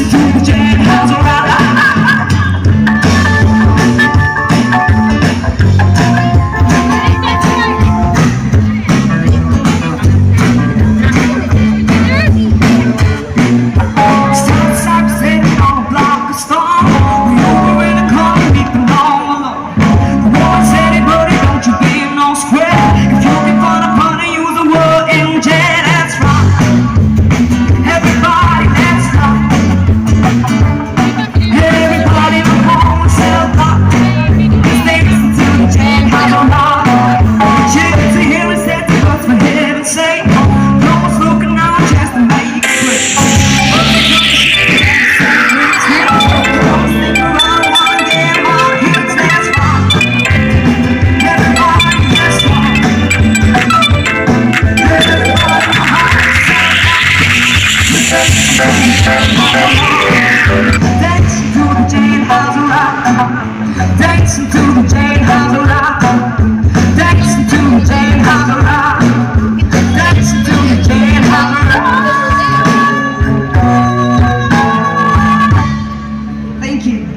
dancing to the jailhouse rock. Dancing to the jailhouse rock. Dancing to the jailhouse rock. Dancing to the jailhouse rock. Dancing to the jailhouse rock. Thank you.